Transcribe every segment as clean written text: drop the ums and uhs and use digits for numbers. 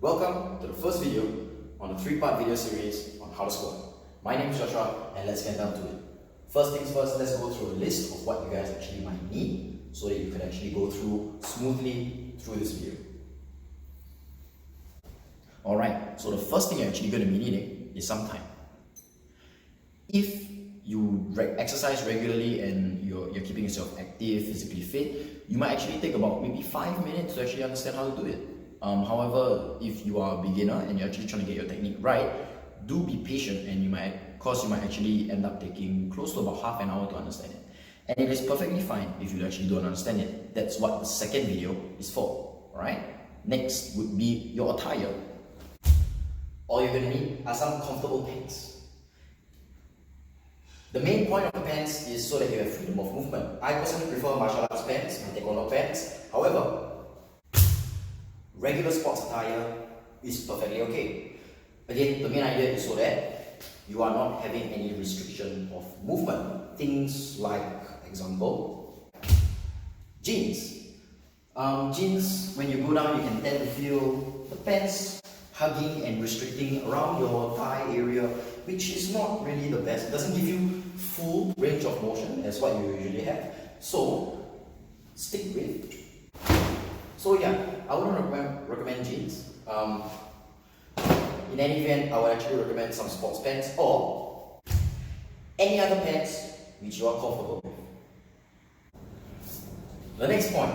Welcome to the first video on a 3-part video series on how to squat. My name is Joshua and let's get down to it. First things first, let's go through a list of what you guys actually might need so that you can actually go through smoothly through this video. Alright, so the first thing you're actually going to be needing is some time. If you exercise regularly and you're keeping yourself active, physically fit, you might actually take about maybe 5 minutes to actually understand how to do it. However, if you are a beginner and you're actually trying to get your technique right, do be patient and you might actually end up taking close to about half an hour to understand it. And it is perfectly fine if you actually don't understand it. That's what the second video is for, alright? Next would be your attire. All you're going to need are some comfortable pants. The main point of the pants is so that you have freedom of movement. I personally prefer martial arts pants and taekwondo pants. However, regular sports attire is perfectly okay. Again, the main idea is so that you are not having any restriction of movement. Things like, example, jeans. Jeans, when you go down, you can tend to feel the pants hugging and restricting around your thigh area, which is not really the best. It doesn't give you full range of motion as what you usually have. So, stick with. So yeah, I wouldn't recommend jeans. In any event, I would actually recommend some sports pants or any other pants which you are comfortable with. The next point,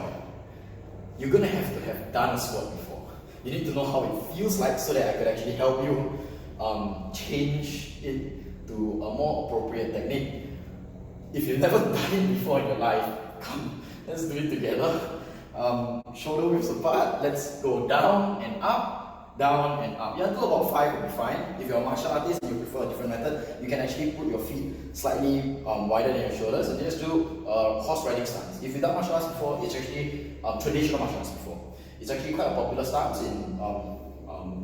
you're gonna have to have done a squat before. You need to know how it feels like so that I could actually help you change it to a more appropriate technique. If you've never done it before in your life, come, let's do it together. Shoulder widths apart, let's go down and up, down and up. Yeah, do about 5 will be fine. If you're a martial artist and you prefer a different method, you can actually put your feet slightly wider than your shoulders and just do horse riding stance. If you've done martial arts before, it's actually traditional martial arts before. It's actually quite a popular stance in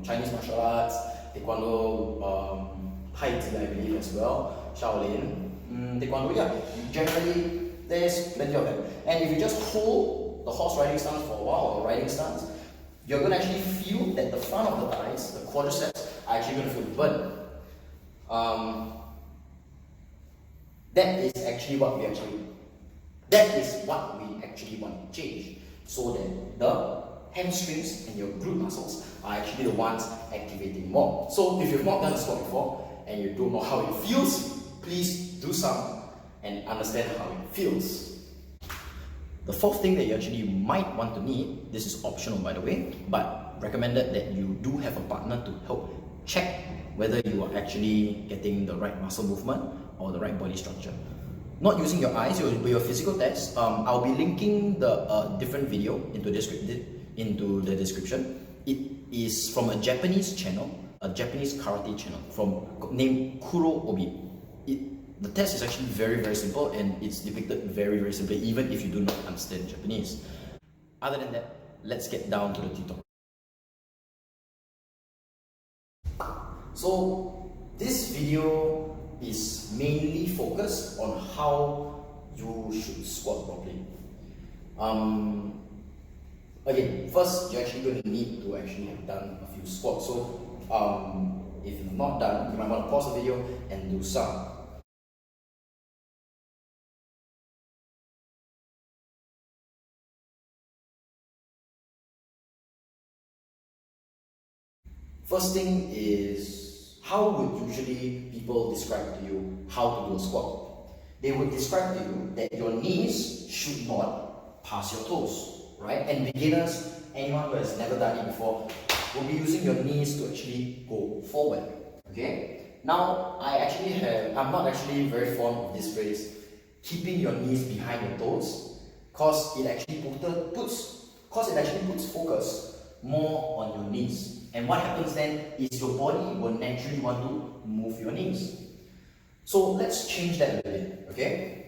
Chinese martial arts, taekwondo, Tai Chi I believe as well, Shaolin, taekwondo, yeah. Generally, there's plenty of them. And if you just hold the horse riding stance for a while, or riding stance, you're going to actually feel that the front of the thighs, the quadriceps, are actually going to feel burnt. That is what we actually want to change, so that the hamstrings and your glute muscles are actually the ones activating more. So if you've not done a squat before and you don't know how it feels, please do some and understand how it feels. The fourth thing that you actually might want to need, this is optional by the way, but recommended that you do have a partner to help check whether you are actually getting the right muscle movement or the right body structure. Not using your eyes, it will be a physical test. I'll be linking the different video into the description. It is from a Japanese channel, a Japanese karate channel named Kuro Obi. The test is actually very, very simple and it's depicted very, very simply even if you do not understand Japanese. Other than that, let's get down to the tutorial. So this video is mainly focused on how you should squat properly. Again, first you're actually going to need to actually have done a few squats. So if you've not done, you might want to pause the video and do some. First thing is, how would usually people describe to you how to do a squat? They would describe to you that your knees should not pass your toes, right? And beginners, anyone who has never done it before, will be using your knees to actually go forward, okay? Now, I'm not actually very fond of this phrase, keeping your knees behind your toes, because it actually puts focus more on your knees. And what happens then is your body will naturally want to move your knees. So let's change that a little bit, okay?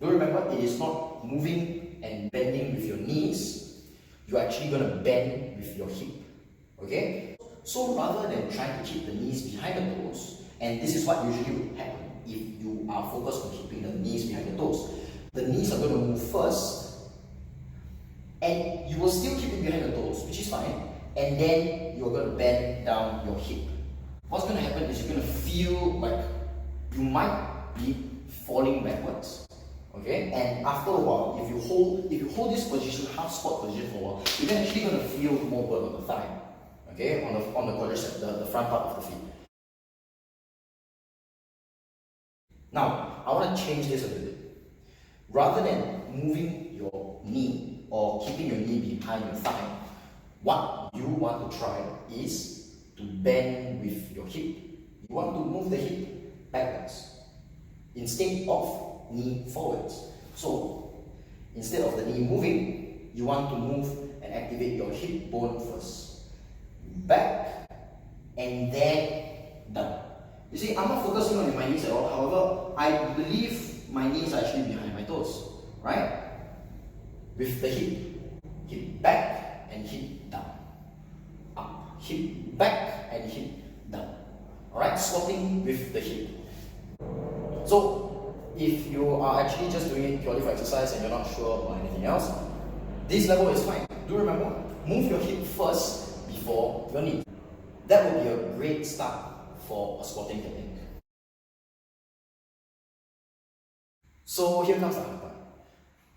Do remember, it is not moving and bending with your knees. You're actually going to bend with your hip, okay? So rather than trying to keep the knees behind the toes, and this is what usually would happen if you are focused on keeping the knees behind the toes. The knees are going to move first, and you will still keep it behind the toes, which is fine. and then you're going to bend down your hip. What's going to happen is you're going to feel like you might be falling backwards. Okay, and after a while, if you hold this position, half squat position for a while, you're actually going to feel more burn on the thigh. Okay, on the quadricep, the front part of the feet. Now, I want to change this a little bit. Rather than moving your knee or keeping your knee behind your thigh, what you want to try is to bend with your hip. You want to move the hip backwards instead of knee forwards. So, instead of the knee moving, you want to move and activate your hip bone first. Back and then down. You see, I'm not focusing on my knees at all. However, I believe my knees are actually behind my toes, right? With the hip back and hip down. Up, hip back and hip down. Alright, squatting with the hip. So, if you are actually just doing it purely for exercise and you're not sure about anything else, this level is fine. Do remember, move your hip first before your knee. That will be a great start for a squatting technique. So here comes the hard part.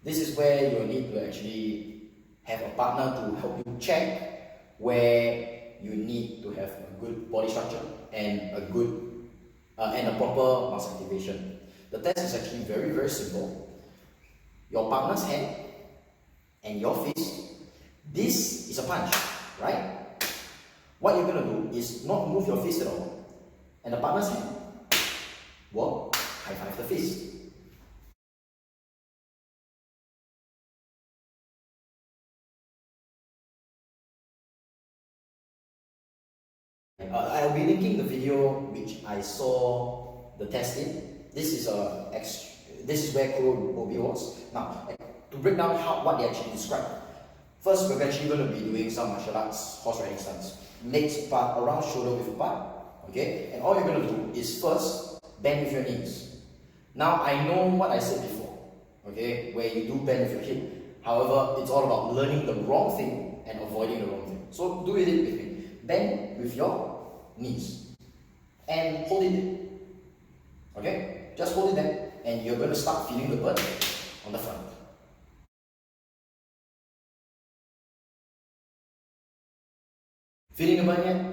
This is where you need to actually have a partner to help you check where you need to have a good body structure and a proper muscle activation. The test is actually very, very simple. Your partner's hand and your fist. This is a punch, right? What you're going to do is not move your fist at all, and the partner's hand will high five the fist. I'll be linking the video which I saw the test in. This is where Kuro Obi was. Now, to break down what they actually described. First, we're actually going to be doing some martial arts horse riding stunts. Legs part around shoulder width apart. Okay, and all you're going to do is first bend with your knees. Now, I know what I said before. Okay, where you do bend with your hip. However, it's all about learning the wrong thing and avoiding the wrong thing. So do it with me. Bend with your knees and hold it there. Okay, just hold it there, and you're going to start feeling the burn on the front. Feeling the burn yet?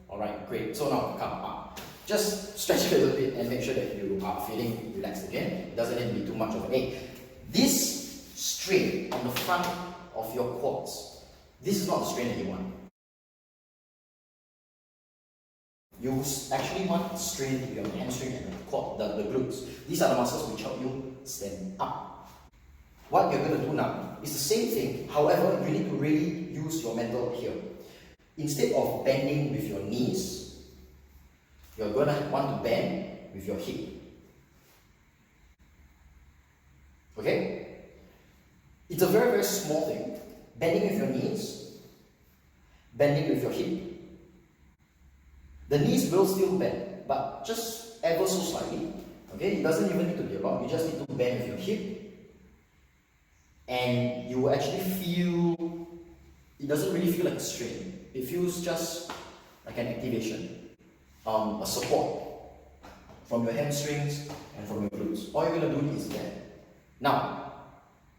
Alright, great. So now come up. Just stretch it a little bit and make sure that you are feeling relaxed again. It doesn't need to be too much of an ache. This strain on the front of your quads, this is not the strain that you want. You actually want strain to be on the hamstring and the quad, the glutes. These are the muscles which help you stand up. What you're going to do now is the same thing. However, you need to really use your mental here. Instead of bending with your knees, you're going to want to bend with your hip. Okay? It's a very, very small thing. Bending with your knees, bending with your hip. The knees will still bend, but just ever so slightly. Okay? It doesn't even need to be a lot. You just need to bend with your hip. And you will actually feel, it doesn't really feel like a strain. It feels just like an activation, a support from your hamstrings and from your glutes. All you're going to do is that. Now,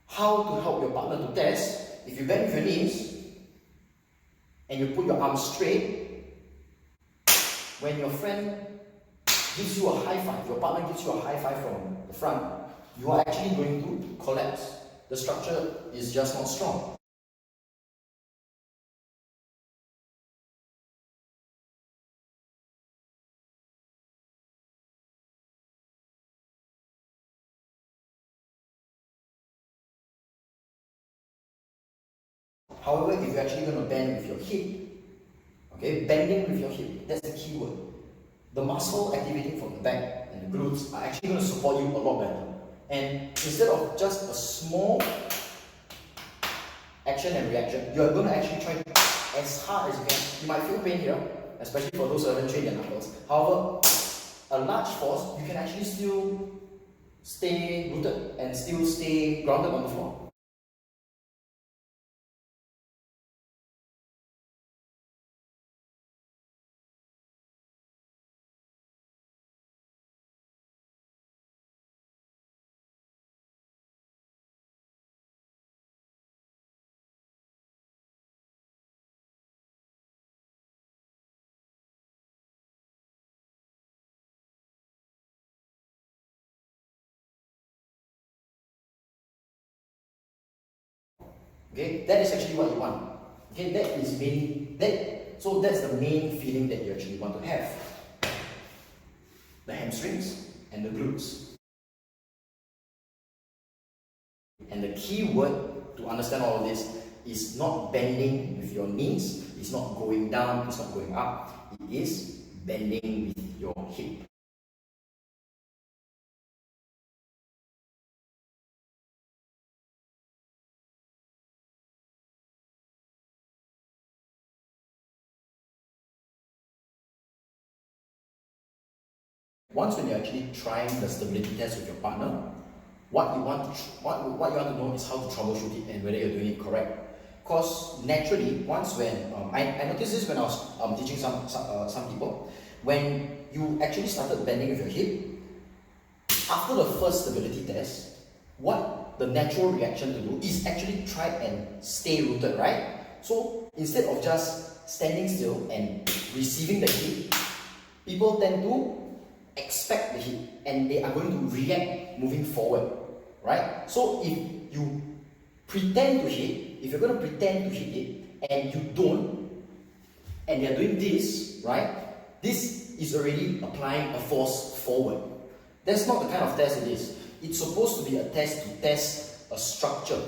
how to help your partner to test? If you bend with your knees and you put your arms straight, when your friend gives you a high five, your partner gives you a high five from the front, you are actually going to collapse. The structure is just not strong. However, if you're actually going to bend with your hip, okay, bending with your hip, that's the key word. The muscle activating from the back and the glutes are actually going to support you a lot better. And instead of just a small action and reaction, you're going to actually try as hard as you can. You might feel pain here, especially for those who haven't trained their knuckles. However, a large force, you can actually still stay rooted and still stay grounded on the floor. Okay, that is actually what you want. Okay, so that's the main feeling that you actually want to have. The hamstrings and the glutes. And the key word to understand all of this is not bending with your knees, it's not going down, it's not going up, it is bending with your hip. Once when you're actually trying the stability test with your partner, what you want to know is how to troubleshoot it and whether you're doing it correct. Because naturally, once when I noticed this when I was teaching some people, when you actually started bending with your hip, after the first stability test, what the natural reaction to do is actually try and stay rooted, right? So instead of just standing still and receiving the hip, people tend to expect the hit and they are going to react moving forward, right? So if you pretend to hit, if you're going to pretend to hit it and you don't, and you're doing this, right? This is already applying a force forward. That's not the kind of test it is. It's supposed to be a test to test a structure.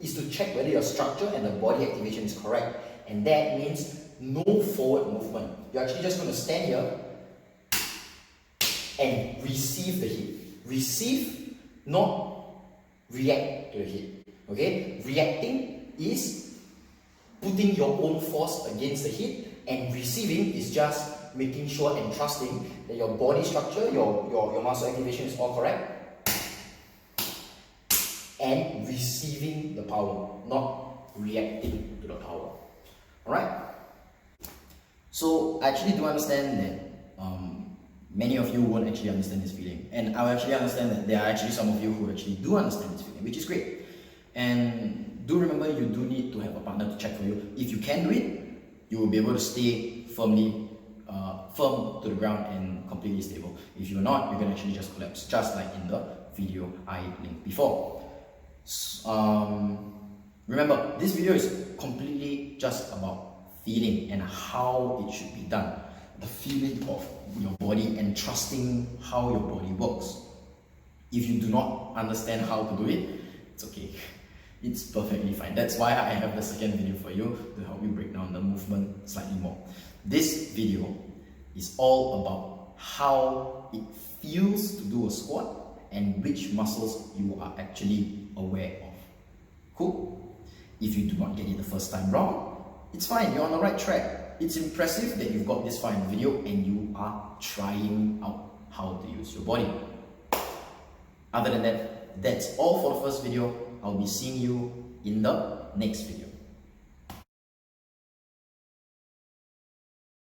It's to check whether your structure and the body activation is correct. And that means no forward movement. You're actually just going to stand here and receive the hit. Receive, not react to the hit. Okay? Reacting is putting your own force against the hit, and receiving is just making sure and trusting that your body structure, your muscle activation is all correct, and receiving the power, not reacting to the power. Alright? So I actually do understand that many of you won't actually understand this feeling, and I actually understand that there are actually some of you who actually do understand this feeling, which is great. And do remember, you do need to have a partner to check for you. If you can do it, you will be able to stay firm to the ground and completely stable. If you're not, you can actually just collapse, just like in the video I linked before. Remember, this video is completely just about feeling and how it should be done. The feeling of your body and trusting how your body works. If you do not understand how to do it, it's okay. It's perfectly fine. That's why I have the second video for you to help you break down the movement slightly more. This video is all about how it feels to do a squat and which muscles you are actually aware of. Cool? If you do not get it the first time wrong, it's fine, you're on the right track. It's impressive that you've got this far in the video and you are trying out how to use your body. Other than that, that's all for the first video. I'll be seeing you in the next video.